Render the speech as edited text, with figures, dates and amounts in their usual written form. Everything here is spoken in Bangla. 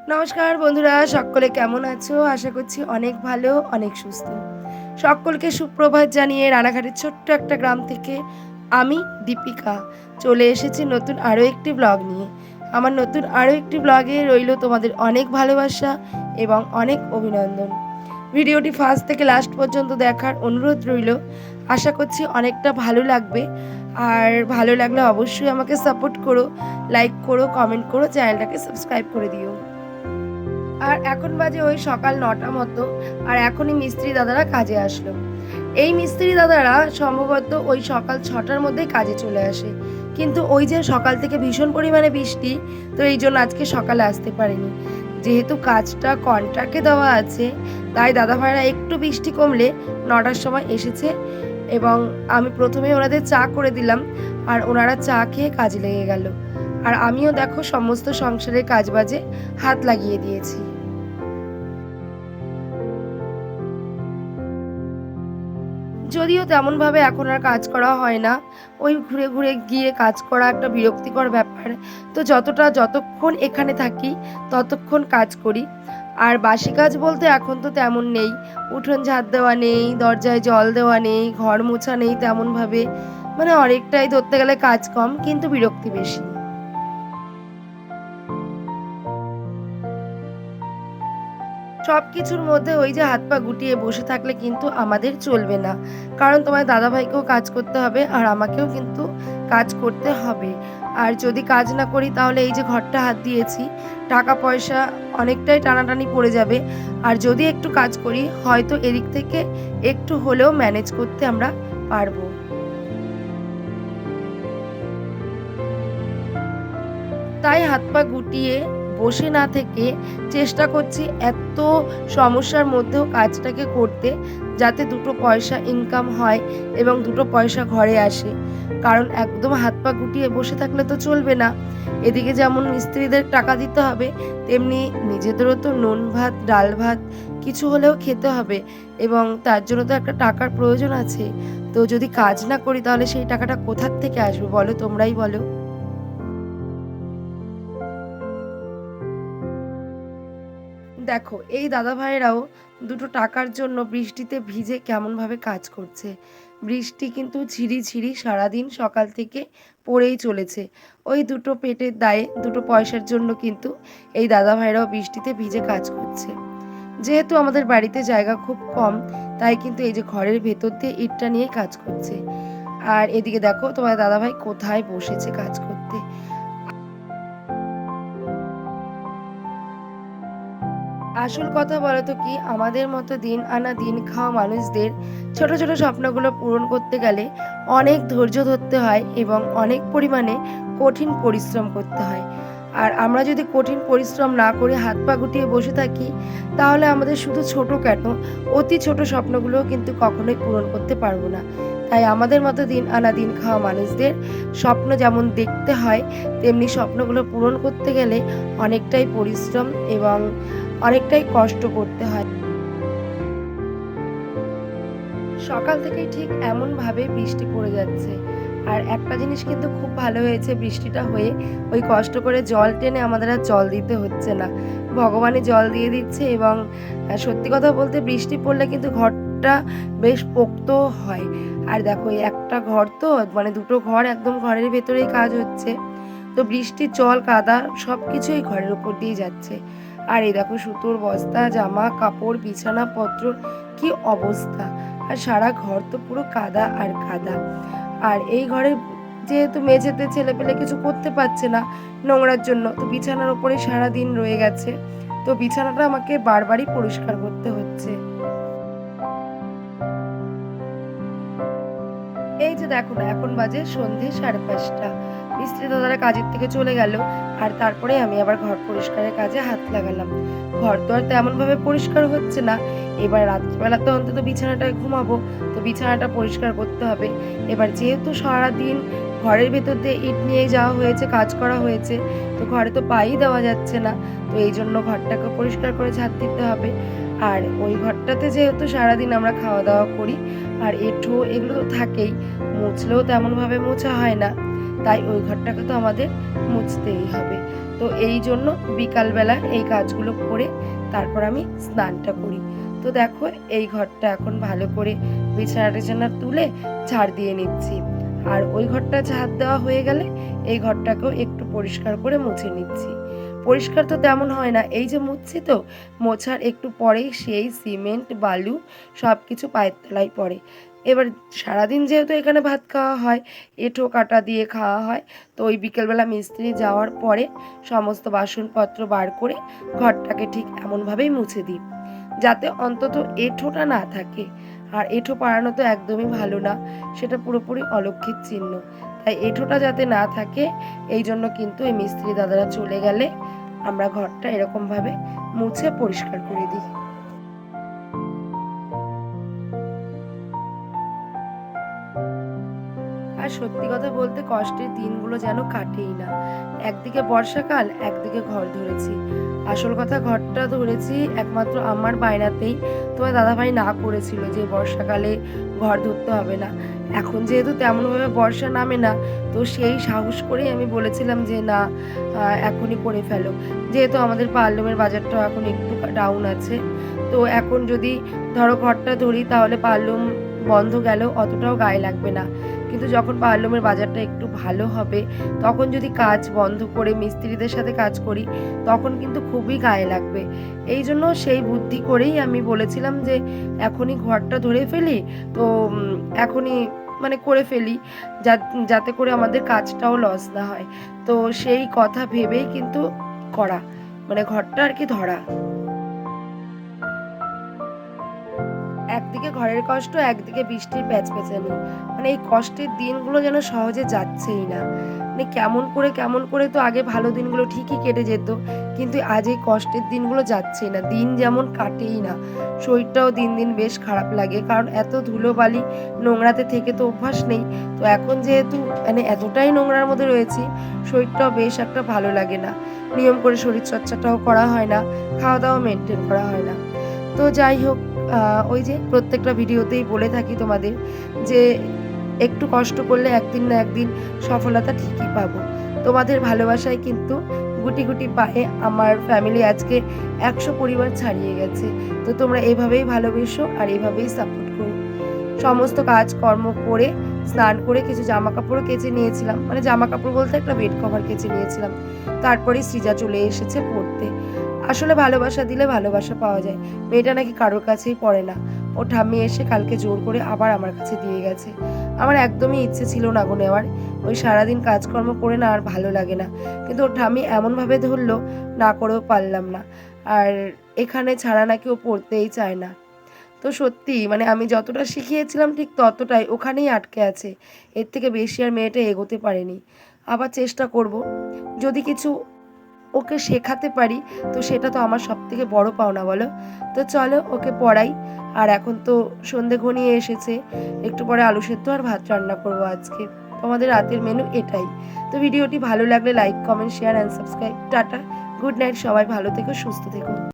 নমস্কার বন্ধুরা, সকলে কেমন আছো? আশা করছি অনেক ভালো, অনেক সুস্থ। সকলকে সুপ্রভাত জানিয়ে রানাঘাটের ছোট্ট একটা গ্রাম থেকে আমি দীপিকা চলে এসেছি নতুন আরও একটি ব্লগ নিয়ে। আমার নতুন আরও একটি ব্লগে রইলো তোমাদের অনেক ভালোবাসা এবং অনেক অভিনন্দন। ভিডিওটি ফার্স্ট থেকে লাস্ট পর্যন্ত দেখার অনুরোধ রইলো। আশা করছি অনেকটা ভালো লাগবে। আর ভালো লাগলে অবশ্যই আমাকে সাপোর্ট করো, লাইক করো, কমেন্ট করো, চ্যানেলটাকে সাবস্ক্রাইব করে দিও। আর এখন বাজে ওই সকাল ৯টা মতো। আর এখনই মিস্ত্রি দাদারা কাজে আসলো। এই মিস্ত্রি দাদারা সম্ভবত ওই সকাল ৬টার মধ্যেই কাজে চলে আসে, কিন্তু ওই যে সকাল থেকে ভীষণ পরিমাণে বৃষ্টি, তো এই জন্য আজকে সকালে আসতে পারেনি। যেহেতু কাজটা কন্ট্রাক্টে দেওয়া আছে, তাই দাদাভাইরা একটু বৃষ্টি কমলে ৯টার সময় এসেছে। এবং আমি প্রথমে ওনাদের চা করে দিলাম, আর ওনারা চা খেয়ে কাজে লেগে গেল। আর আমিও দেখো সমস্ত সংসারের কাজবাজে হাত লাগিয়ে দিয়েছি। যদিও তেমনভাবে এখন আর কাজ করা হয় না, ওই ঘুরে ঘুরে গিয়ে কাজ করা একটা বিরক্তিকর ব্যাপার। তো যতক্ষণ এখানে থাকি ততক্ষণ কাজ করি। আর বাসি কাজ বলতে এখন তো তেমন নেই, উঠোন ঝাড় দেওয়া নেই, দরজায় জল দেওয়া নেই, ঘর মোছা নেই তেমনভাবে। মানে অনেকটাই ধরতে গেলে কাজ কম, কিন্তু বিরক্তি বেশি। সবকিছুর মধ্যে ওই যে হাত পা গুটিয়ে বসে থাকলে কিন্তু আমাদের চলবে না। কারণ তোমার দাদাভাইকেও কাজ করতে হবে, আর আমাকেও কিন্তু কাজ করতে হবে। আর যদি কাজ না করি তাহলে এই যে ঘরটা হাত দিয়েছি, টাকা পয়সা অনেকটাই টানাটানি পড়ে যাবে। আর যদি একটু কাজ করি হয়তো এদিক থেকে একটু হলেও ম্যানেজ করতে আমরা পারবো। তাই হাত পা গুটিয়ে বসে না থেকে চেষ্টা করছি এত সমস্যার মধ্যেও কাজটাকে করতে, যাতে দুটো পয়সা ইনকাম হয় এবং দুটো পয়সা ঘরে আসে। কারণ একদম হাত পা গুটিয়ে বসে থাকলে তো চলবে না। এদিকে যেমন মিস্ত্রিদের টাকা দিতে হবে, তেমনি নিজেদেরও তো নুন ভাত ডাল ভাত কিছু হলেও খেতে হবে, এবং তার জন্য তো একটা টাকার প্রয়োজন আছে। তো যদি কাজ না করি তাহলে সেই টাকাটা কোথার থেকে আসবে বলো, তোমরাই বলো। দেখো এই দাদা ভাইয়েরাও দুটো টাকার জন্য বৃষ্টিতে ভিজে কেমনভাবে কাজ করছে। বৃষ্টি কিন্তু ঝিরি ঝিরি সারাদিন সকাল থেকে পড়েই চলেছে। ওই দুটো পেটের দায়ে দুটো পয়সার জন্য কিন্তু এই দাদা ভাইরাও বৃষ্টিতে ভিজে কাজ করছে। যেহেতু আমাদের বাড়িতে জায়গা খুব কম, তাই কিন্তু এই যে ঘরের ভেতর দিয়ে ইটটা নিয়ে কাজ করছে। আর এদিকে দেখো তোমার দাদা ভাই কোথায় বসেছে কাজ করতে। আসল কথা বলতো কি, আমাদের মতো দিন আনা দিন খাওয়া মানুষদের ছোট ছোট স্বপ্নগুলো পূরণ করতে গেলে অনেক ধৈর্য ধরতে হয় এবং অনেক পরিমাণে কঠিন পরিশ্রম করতে হয়। আর আমরা যদি কঠিন পরিশ্রম না করে হাত পা গুটিয়ে বসে থাকি, তাহলে আমাদের শুধু ছোট কেন, অতি ছোট স্বপ্নগুলোও কিন্তু কখনোই পূরণ করতে পারবো না। তাই আমাদের মতো দিন আনা দিন খাওয়া মানুষদের স্বপ্ন যেমন দেখতে হয়, তেমনি স্বপ্নগুলো পূরণ করতে গেলে অনেকটাই পরিশ্রম এবং অনেকটাই কষ্ট করতে হয়। সকাল থেকেই ঠিক এমনভাবে বৃষ্টি পড়ে যাচ্ছে। আর একটা জিনিস কিন্তু খুব ভালো হয়েছে, বৃষ্টিটা হয়ে ওই কষ্ট করে জল টেনে আমাদের আর জল দিতে হচ্ছে না, ভগবানই জল দিয়ে দিচ্ছে। এবং সত্যি কথা বলতে বৃষ্টি পড়লে কিন্তু ঘরটা বেশ পোক্ত হয়। আর দেখো এই একটা ঘর তো, মানে দুটো ঘর, একদম ঘরের ভেতরেই কাজ হচ্ছে। তো বৃষ্টির জল কাদা সব কিছুই ঘরের উপর দিয়ে যাচ্ছে। আর এই দেখো সুতোর বস্তা, জামা কাপড়, বিছানাপত্র, কি অবস্থা। আর সারা ঘর তো পুরো কাদা আর কাদা। আর এই ঘরে যেহেতু মেঝেতে ছেলেপেলে কিছু করতে পারছে না নোংরার জন্য, তো বিছানার উপরে সারাদিন রয়ে গেছে। তো বিছানাটা আমাকে বারবারই পরিষ্কার করতে হচ্ছে। এই যে দেখো না, এখন বাজে সন্ধে 5:30। মিস্ত্রি দাদারা কাজের থেকে চলে গেল, আর তারপরে আমি আবার ঘর পরিষ্কারের কাজে হাত লাগালাম। ঘর তো আর তেমন ভাবে পরিষ্কার হচ্ছে না। এবার রাত্রিবেলা তো অন্তত বিছানাটায় ঘুমাবো, তো বিছানাটা পরিষ্কার করতে হবে। এবার যেহেতু সারাদিন ঘরের ভেতর দিয়ে ইট নিয়ে যাওয়া হয়েছে, কাজ করা হয়েছে, তো ঘরে তো পাই দেওয়া যাচ্ছে না। তো এই জন্য ঘরটাকে পরিষ্কার করে ঝাড় দিতে হবে। আর ওই ঘরটাতে যেহেতু সারাদিন আমরা খাওয়া দাওয়া করি, আর এঁঠো এগুলো তো থাকেই, মুছলেও তেমনভাবে মোছা হয় না, তাই ওই ঘরটাকে তো আমাদের মুছতেই হবে। তো এই জন্য বিকালবেলা এই কাজগুলো করে তারপর আমি স্নানটা করি। তো দেখো এই ঘরটা এখন ভালো করে বিছানা টিছানা তুলে ঝাড় দিয়ে নিচ্ছি। আর ওই ঘরটা ঝাড় দেওয়া হয়ে গেলে এই ঘরটাকেও একটু পরিষ্কার করে মুছে নিচ্ছি। পরিষ্কার তো তেমন হয় না, এই যে মুছছি তো, মোছার একটু পরেই সেই সিমেন্ট বালু সব কিছু পায়ের তলায় পড়ে। এবার সারাদিন যেহেতু এখানে ভাত খাওয়া হয়, এঁঠো কাটা দিয়ে খাওয়া হয়, তো ওই বিকেলবেলা মিস্ত্রি যাওয়ার পরে সমস্ত বাসনপত্র বার করে ঘরটাকে ঠিক এমনভাবেই মুছে দিই যাতে অন্তত এঁঠোটা না থাকে। আর এঁঠো পাড়ানো তো একদমই ভালো না, সেটা পুরোপুরি অলক্ষিত চিহ্ন। তাই এঁঠোটা যাতে না থাকে এই জন্য কিন্তু এই মিস্ত্রি দাদারা চলে গেলে আমরা ঘরটা এরকমভাবে মুছে পরিষ্কার করে দিই। আর সত্যি কথা বলতে কষ্টের দিনগুলো যেন কাটেই না। একদিকে বর্ষাকাল, একদিকে ঘর ধরেছি। আসল কথা ঘরটা ধরেছি একমাত্র আমার বায়নাতেই। তোমার দাদাভাই না করেছিল যে বর্ষাকালে ঘর ধরতে হবে না। এখন যেহেতু তেমনভাবে বর্ষা নামে না, তো সেই সাহস করেই আমি বলেছিলাম যে না, এখনই করে ফেলো। যেহেতু আমাদের পার্লমের বাজারটাও এখন একটু ডাউন আছে, তো এখন যদি ধরো ঘরটা ধরি তাহলে পার্লম বন্ধ গেলেও অতটাও গায়ে লাগবে না। কিন্তু যখন পার্লমের বাজারটা একটু ভালো হবে তখন যদি কাজ বন্ধ করে মিস্ত্রিদের সাথে কাজ করি তখন কিন্তু খুবই গায়ে লাগবে। এই জন্য সেই বুদ্ধি করেই আমি বলেছিলাম যে এখনই ঘরটা ধরে ফেলি, তো এখনই মানে করে ফেলি যাতে করে আমাদের কাজটাও লস না হয়। তো সেই কথা ভেবেই কিন্তু করা, মানে ঘরটা আর কি ধরা। একদিকে ঘরের কষ্ট, একদিকে বৃষ্টির প্যাচপ্যাচানি, মানে এই কষ্টের দিনগুলো যেন সহজে যাচ্ছেই না। মানে কেমন করে তো আগে ভালো দিনগুলো ঠিকই কেটে যেত, কিন্তু আজ এই কষ্টের দিনগুলো যাচ্ছেই না, দিন যেমন কাটেই না। শরীরটাও দিন দিন বেশ খারাপ লাগে, কারণ এত ধুলোবালি নোংরাতে থেকে তো অভ্যাস নেই। তো এখন যেহেতু মানে এতটাই নোংরার মধ্যে রয়েছি, শরীরটাও বেশ একটা ভালো লাগে না। নিয়ম করে শরীরচর্চাটাও করা হয় না, খাওয়া দাওয়া মেনটেন করা হয় না। তো যাই হোক, ওই যে প্রত্যেকটা ভিডিওতেই বলে থাকি তোমাদের যে একটু কষ্ট করলে একদিন না একদিন সফলতা ঠিকই পাবো। তোমাদের ভালোবাসায় কিন্তু গুটি গুটি পায়ে আমার ফ্যামিলি আজকে 100 পরিবার ছাড়িয়ে গেছে। তো তোমরা এভাবেই ভালোবেসো আর এভাবেই সাপোর্ট করো। সমস্ত কাজকর্ম করে স্নান করে কিছু জামা কাপড়ও কেচে নিয়েছিলাম, মানে জামা কাপড় বলতে একটা বেড কভার কেচে নিয়েছিলাম। তারপরে সৃজা চলে এসেছে পড়তে। আসলে ভালোবাসা দিলে ভালোবাসা পাওয়া যায়, মেয়েটা নাকি কারোর কাছেই পড়ে না। ও ঠাম্মি এসে কালকে জোর করে আবার আমার কাছে দিয়ে গেছে। আমার একদমই ইচ্ছে ছিল না গো নেওয়ার, ওই সারাদিন কাজকর্ম করে না আর ভালো লাগে না, কিন্তু ওর ঠাম্মি এমনভাবে ধরলো না করেও পারলাম না। আর এখানে ছাড়া নাকি ও পড়তেই চায় না। তো সত্যি মানে আমি যতটা শিখিয়েছিলাম ঠিক ততটাই ওখানেই আটকে আছে, এর থেকে বেশি আর মেয়েটা এগোতে পারেনি। আবার চেষ্টা করব, যদি কিছু ওকে শেখাতে পারি তো সেটা তো আমার সবথেকে বড় পাওনা, বলো? তো চলো ওকে পড়াই। আর এখন তো সন্ধে ঘনিয়ে এসেছে, একটু পরে আলু সেদ্ধ আর ভাত রান্না করবো আজকে। তোমাদের রাতের মেনু এটাই। তো ভিডিওটি ভালো লাগলে like, comment, share and subscribe. Tata, good night, সবাই ভালো থেকো, সুস্থ থেকো।